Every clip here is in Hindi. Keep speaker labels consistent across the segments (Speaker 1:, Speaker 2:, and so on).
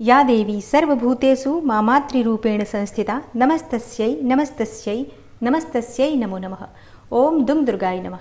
Speaker 1: या देवी सर्वभूतेषु मामातृरूपेण संस्थिता नमस्तस्यै नमस्तस्यै नमस्तस्यै नमो नमः। ओम दुम दुर्गाय नमः।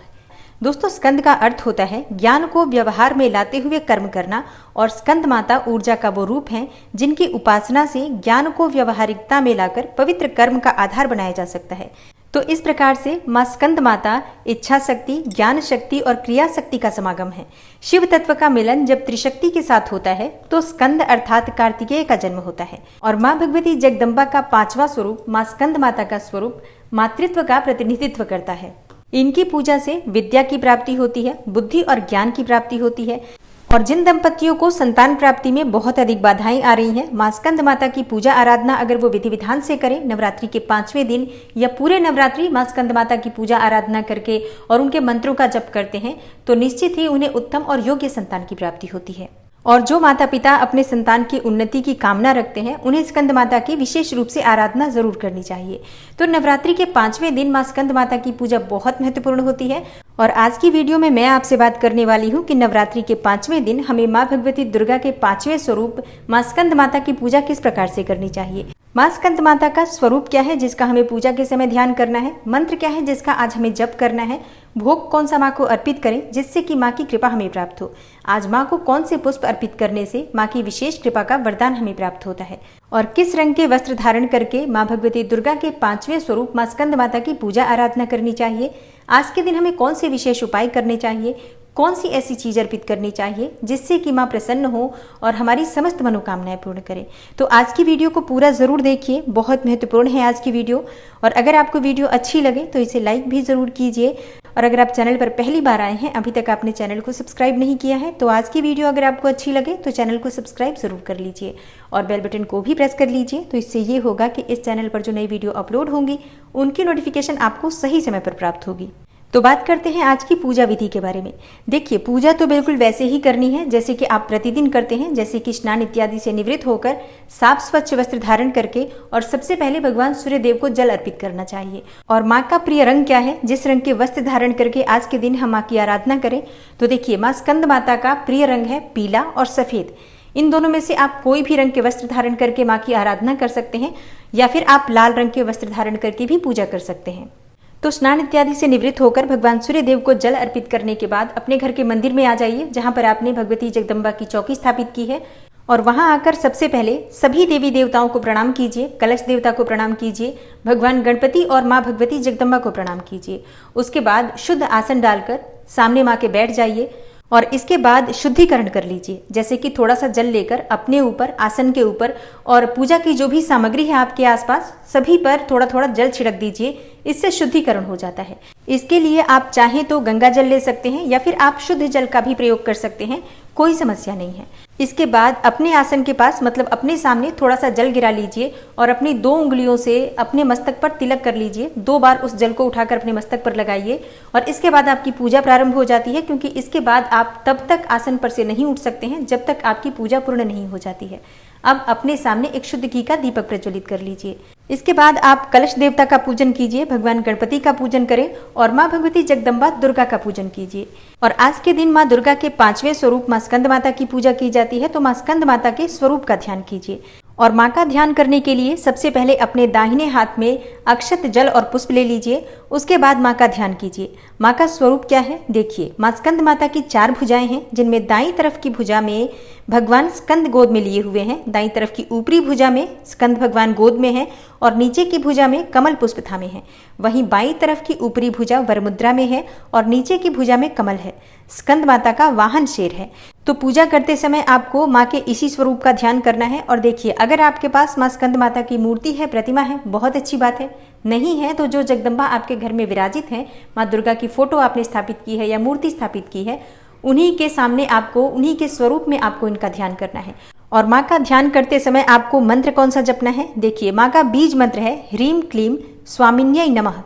Speaker 1: दोस्तों, स्कंद का अर्थ होता है ज्ञान को व्यवहार में लाते हुए कर्म करना, और स्कंद माता ऊर्जा का वो रूप है जिनकी उपासना से ज्ञान को व्यवहारिकता में लाकर पवित्र कर्म का आधार बनाया जा सकता है। तो इस प्रकार से माँ स्कंद माता इच्छा शक्ति, ज्ञान शक्ति और क्रिया शक्ति का समागम है। शिव तत्व का मिलन जब त्रिशक्ति के साथ होता है तो स्कंद अर्थात कार्तिकेय का जन्म होता है। और माँ भगवती जगदम्बा का पांचवा स्वरूप माँ स्कंद माता का स्वरूप मातृत्व का प्रतिनिधित्व करता है। इनकी पूजा से विद्या की प्राप्ति होती है, बुद्धि और ज्ञान की प्राप्ति होती है। और जिन दंपतियों को संतान प्राप्ति में बहुत अधिक बाधाएं आ रही हैं, माँ स्कंद माता की पूजा आराधना अगर वो विधि विधान से करें, नवरात्रि के 5वें दिन या पूरे नवरात्रि माँ स्कंद माता की पूजा आराधना करके और उनके मंत्रों का जप करते हैं तो निश्चित ही उन्हें उत्तम और योग्य संतान की प्राप्ति होती है। और जो माता पिता अपने संतान की उन्नति की कामना रखते हैं उन्हें स्कंद माता की विशेष रूप से आराधना जरूर करनी चाहिए। तो नवरात्रि के 5वें दिन माँ स्कंद माता की पूजा बहुत महत्वपूर्ण होती है। और आज की वीडियो में मैं आपसे बात करने वाली हूँ कि नवरात्रि के 5वें दिन हमें माँ भगवती दुर्गा के 5वें स्वरूप माँ स्कंद माता की पूजा किस प्रकार से करनी चाहिए। माँ स्कंद माता का स्वरूप क्या है जिसका हमें पूजा के समय ध्यान करना है, मंत्र क्या है जिसका आज हमें जप करना है, भोग कौन सा माँ को अर्पित करें जिससे कि माँ की कृपा हमें प्राप्त हो, आज माँ को कौन से पुष्प अर्पित करने से माँ की विशेष कृपा का वरदान हमें प्राप्त होता है, और किस रंग के वस्त्र धारण करके माँ भगवती दुर्गा के 5वें स्वरूप माँ स्कंद माता की पूजा आराधना करनी चाहिए। आज के दिन हमें कौन से विशेष उपाय करने चाहिए, कौन सी ऐसी चीज अर्पित करनी चाहिए जिससे कि माँ प्रसन्न हो और हमारी समस्त मनोकामनाएं पूर्ण करे। तो आज की वीडियो को पूरा जरूर देखिए, बहुत महत्वपूर्ण है आज की वीडियो। और अगर आपको वीडियो अच्छी लगे तो इसे लाइक भी जरूर कीजिए। और अगर आप चैनल पर पहली बार आए हैं, अभी तक आपने चैनल को सब्सक्राइब नहीं किया है, तो आज की वीडियो अगर आपको अच्छी लगे तो चैनल को सब्सक्राइब जरूर कर लीजिए और बेल बटन को भी प्रेस कर लीजिए। तो इससे ये होगा कि इस चैनल पर जो नई वीडियो अपलोड होंगी उनकी नोटिफिकेशन आपको सही समय पर प्राप्त होगी। तो बात करते हैं आज की पूजा विधि के बारे में। देखिए, पूजा तो बिल्कुल वैसे ही करनी है जैसे कि आप प्रतिदिन करते हैं, जैसे कि स्नान इत्यादि से निवृत्त होकर साफ स्वच्छ वस्त्र धारण करके और सबसे पहले भगवान सूर्य देव को जल अर्पित करना चाहिए। और माँ का प्रिय रंग क्या है, जिस रंग के वस्त्र धारण करके आज के दिन हम माँ की आराधना करें, तो देखिए माँ स्कंद माता का प्रिय रंग है पीला और सफेद। इन दोनों में से आप कोई भी रंग के वस्त्र धारण करके माँ की आराधना कर सकते हैं, या फिर आप लाल रंग के वस्त्र धारण करके भी पूजा कर सकते हैं। तो स्नान इत्यादि से निवृत्त होकर भगवान सूर्य देव को जल अर्पित करने के बाद अपने घर के मंदिर में आ जाइए, जहां पर आपने भगवती जगदम्बा की चौकी स्थापित की है। और वहां आकर सबसे पहले सभी देवी देवताओं को प्रणाम कीजिए, कलश देवता को प्रणाम कीजिए, भगवान गणपति और माँ भगवती जगदम्बा को प्रणाम कीजिए। उसके बाद शुद्ध आसन डालकर सामने माँ के बैठ जाइए और इसके बाद शुद्धिकरण कर लीजिए, जैसे कि थोड़ा सा जल लेकर अपने ऊपर, आसन के ऊपर और पूजा की जो भी सामग्री है आपके आसपास सभी पर थोड़ा थोड़ा जल छिड़क दीजिए। इससे शुद्धिकरण हो जाता है। इसके लिए आप चाहें तो गंगा जल ले सकते हैं या फिर आप शुद्ध जल का भी प्रयोग कर सकते हैं, कोई समस्या नहीं है। इसके बाद अपने आसन के पास मतलब अपने सामने थोड़ा सा जल गिरा लीजिए और अपनी 2 उंगलियों से अपने मस्तक पर तिलक कर लीजिए। 2 बार उस जल को उठाकर अपने मस्तक पर लगाइए और इसके बाद आपकी पूजा प्रारंभ हो जाती है, क्योंकि इसके बाद आप तब तक आसन पर से नहीं उठ सकते हैं जब तक आपकी पूजा पूर्ण नहीं हो जाती है। अब अपने सामने एक शुद्ध घी का दीपक प्रज्वलित कर लीजिए। इसके बाद आप कलश देवता का पूजन कीजिए, भगवान गणपति का पूजन करें और माँ भगवती जगदम्बा दुर्गा का पूजन कीजिए। और आज के दिन माँ दुर्गा के 5वें स्वरूप माँ स्कंद माता की पूजा की जाती है, तो माँ स्कंद माता के स्वरूप का ध्यान कीजिए। और माँ का ध्यान करने के लिए सबसे पहले अपने दाहिने हाथ में अक्षत, जल और पुष्प ले लीजिए। उसके बाद माँ का ध्यान कीजिए। माँ का स्वरूप क्या है, देखिए माँ स्कंद माता की 4 भुजाएं हैं, जिनमें दाईं तरफ की भुजा में भगवान स्कंद गोद में लिए हुए हैं, दाईं तरफ की ऊपरी भुजा में स्कंद भगवान गोद में है और नीचे की भुजा में कमल पुष्प थामे हैं। वहीं बाईं तरफ की ऊपरी भुजा वरमुद्रा में है और नीचे की भुजा में कमल है। स्कंद माता का वाहन शेर है। तो पूजा करते समय आपको माँ के इसी स्वरूप का ध्यान करना है। और देखिए, अगर आपके पास माँ स्कंद माता की मूर्ति है, प्रतिमा है, बहुत अच्छी बात है। नहीं है तो जो जगदम्बा आपके घर में विराजित है, माँ दुर्गा की फोटो आपने स्थापित की है या मूर्ति स्थापित की है, उन्हीं के सामने आपको, उन्हीं के स्वरूप में आपको इनका ध्यान करना है। और माँ का ध्यान करते समय आपको मंत्र कौन सा जपना है, देखिए माँ का बीज मंत्र है ह्रीम क्लीम स्वामिन्यै नमः।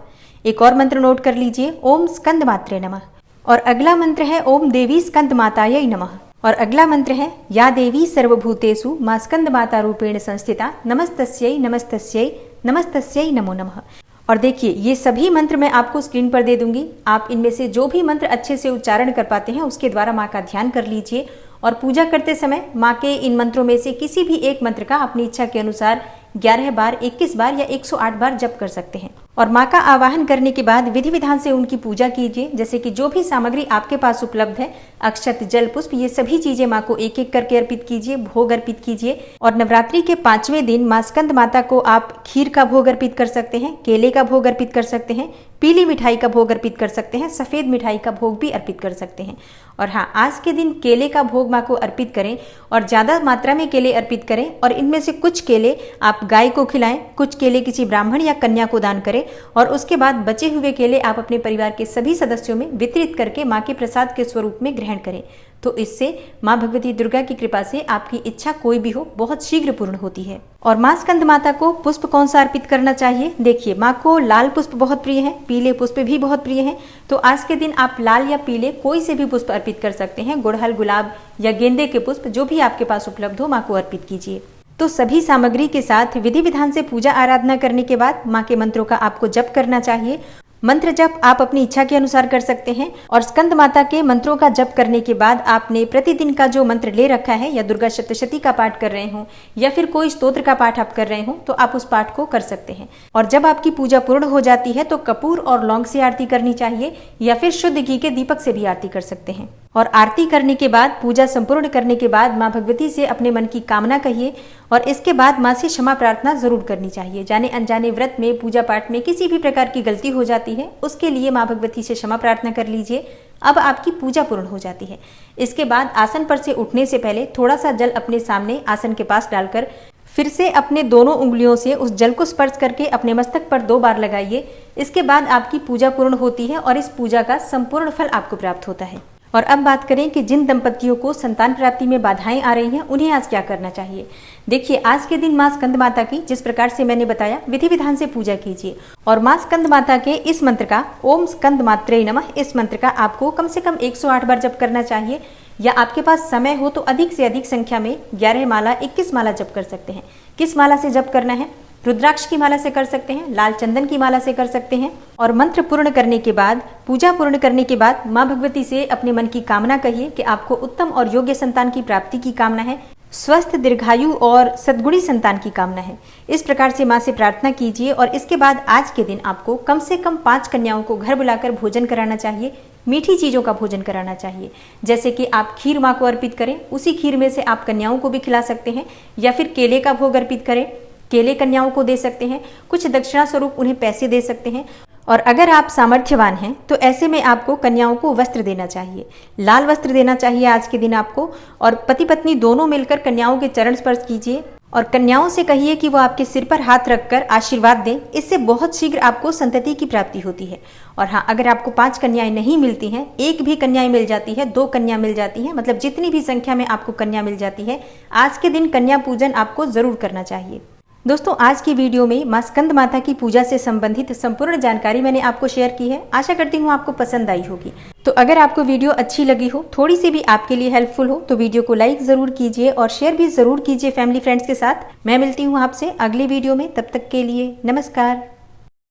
Speaker 1: एक और मंत्र नोट कर लीजिए, ओम स्कंद मात्रे नमः। और अगला मंत्र है ओम देवी स्कंद मातायै नमः। और अगला मंत्र है या देवी सर्वभूतेषु माँ स्कंद माता रूपेण संस्थिता नमस्तस्यै नमस्तस्यै नमस्तस्यै नमो नमः। और देखिए, ये सभी मंत्र मैं आपको स्क्रीन पर दे दूंगी। आप इनमें से जो भी मंत्र अच्छे से उच्चारण कर पाते हैं उसके द्वारा माँ का ध्यान कर लीजिए और पूजा करते समय माँ के इन मंत्रों में से किसी भी एक मंत्र का अपनी इच्छा के अनुसार 11 बार, 21 बार या 108 बार जप कर सकते हैं। और माँ का आवाहन करने के बाद विधि विधान से उनकी पूजा कीजिए। जैसे कि जो भी सामग्री आपके पास उपलब्ध है, अक्षत, जल, पुष्प, ये सभी चीजें माँ को एक एक करके अर्पित कीजिए, भोग अर्पित कीजिए। और नवरात्रि के 5वें दिन माँ स्कंद माता को आप खीर का भोग अर्पित कर सकते हैं, केले का भोग अर्पित कर सकते हैं, पीली मिठाई का भोग अर्पित कर सकते हैं, सफेद मिठाई का भोग भी अर्पित कर सकते हैं। और हाँ, आज के दिन केले का भोग माँ को अर्पित करें और ज्यादा मात्रा में केले अर्पित करें। और इनमें से कुछ केले आप गाय को खिलाएं, कुछ केले किसी ब्राह्मण या कन्या को दान करें और उसके बाद बचे हुए केले आप अपने परिवार के सभी सदस्यों में वितरित करके माँ के प्रसाद के स्वरूप में ग्रहण करें। तो इससे माँ भगवती दुर्गा की कृपा से आपकी इच्छा कोई भी हो बहुत शीघ्र पूर्ण होती है। और माँ स्कंद माता को पुष्प कौन सा अर्पित करना चाहिए? देखिए, माँ को लाल पुष्प बहुत प्रिय है, पीले पुष्प भी बहुत प्रिय हैं। तो आज के दिन आप लाल या पीले कोई से भी पुष्प अर्पित कर सकते हैं। गुड़हल, गुलाब या गेंदे के पुष्प जो भी आपके पास उपलब्ध हो माँ को अर्पित कीजिए। तो सभी सामग्री के साथ विधि विधान से पूजा आराधना करने के बाद माँ के मंत्रों का आपको जप करना चाहिए। मंत्र जप आप अपनी इच्छा के अनुसार कर सकते हैं। और स्कंद माता के मंत्रों का जप करने के बाद आपने प्रतिदिन का जो मंत्र ले रखा है, या दुर्गा सप्तशती का पाठ कर रहे हो या फिर कोई स्तोत्र का पाठ आप कर रहे हो, तो आप उस पाठ को कर सकते हैं। और जब आपकी पूजा पूर्ण हो जाती है तो कपूर और लौंग से आरती करनी चाहिए या फिर शुद्ध घी के दीपक से भी आरती कर सकते हैं। और आरती करने के बाद, पूजा संपूर्ण करने के बाद माँ भगवती से अपने मन की कामना कहिए और इसके बाद माँ से क्षमा प्रार्थना जरूर करनी चाहिए। जाने अनजाने व्रत में, पूजा पाठ में किसी भी प्रकार की गलती हो जाती है, उसके लिए माँ भगवती से क्षमा प्रार्थना कर लीजिए। अब आपकी पूजा पूर्ण हो जाती है। इसके बाद आसन पर से उठने से पहले थोड़ा सा जल अपने सामने आसन के पास डालकर फिर से अपने दोनों उंगलियों से उस जल को स्पर्श करके अपने मस्तक पर 2 बार लगाइए। इसके बाद आपकी पूजा पूर्ण होती है और इस पूजा का संपूर्ण फल आपको प्राप्त होता है। और अब बात करें कि जिन दंपतियों को संतान प्राप्ति में बाधाएं आ रही हैं, उन्हें आज क्या करना चाहिए। देखिए, आज के दिन माँ स्कंद माता की जिस प्रकार से मैंने बताया विधि विधान से पूजा कीजिए। और माँ स्कंद माता के इस मंत्र का, ओम स्कंद मात्रे नमः, इस मंत्र का आपको कम से कम 108 बार जप करना चाहिए। या आपके पास समय हो तो अधिक से अधिक संख्या में 11 माला, 21 माला जप कर सकते हैं। किस माला से जप करना है? रुद्राक्ष की माला से कर सकते हैं, लाल चंदन की माला से कर सकते हैं। और मंत्र पूर्ण करने के बाद, पूजा पूर्ण करने के बाद माँ भगवती से अपने मन की कामना कहिए कि आपको उत्तम और योग्य संतान की प्राप्ति की कामना है, स्वस्थ, दीर्घायु और सद्गुणी संतान की कामना है। इस प्रकार से माँ से प्रार्थना कीजिए। और इसके बाद आज के दिन आपको कम से कम 5 कन्याओं को घर बुलाकर भोजन कराना चाहिए, मीठी चीजों का भोजन कराना चाहिए। जैसे कि आप खीर माँ को अर्पित करें, उसी खीर में से आप कन्याओं को भी खिला सकते हैं। या फिर केले का भोग अर्पित करें, केले कन्याओं को दे सकते हैं। कुछ दक्षिणा स्वरूप उन्हें पैसे दे सकते हैं। और अगर आप सामर्थ्यवान हैं तो ऐसे में आपको कन्याओं को वस्त्र देना चाहिए, लाल वस्त्र देना चाहिए आज के दिन आपको। और पति पत्नी दोनों मिलकर कन्याओं के चरण स्पर्श कीजिए और कन्याओं से कहिए कि वो आपके सिर पर हाथ रखकर आशीर्वाद दें। इससे बहुत शीघ्र आपको संतति की प्राप्ति होती है। और हाँ, अगर आपको 5 कन्याएं नहीं मिलती हैं, 1 भी कन्याएं मिल जाती है, 2 कन्या मिल जाती हैं, मतलब जितनी भी संख्या में आपको कन्या मिल जाती है, आज के दिन कन्या पूजन आपको जरूर करना चाहिए। दोस्तों, आज की वीडियो में माँ स्कंद माता की पूजा से संबंधित संपूर्ण जानकारी मैंने आपको शेयर की है। आशा करती हूँ आपको पसंद आई होगी। तो अगर आपको वीडियो अच्छी लगी हो, थोड़ी सी भी आपके लिए हेल्पफुल हो, तो वीडियो को लाइक जरूर कीजिए और शेयर भी जरूर कीजिए फैमिली फ्रेंड्स के साथ। मैं मिलती हूँ आपसे अगली वीडियो में, तब तक के लिए नमस्कार।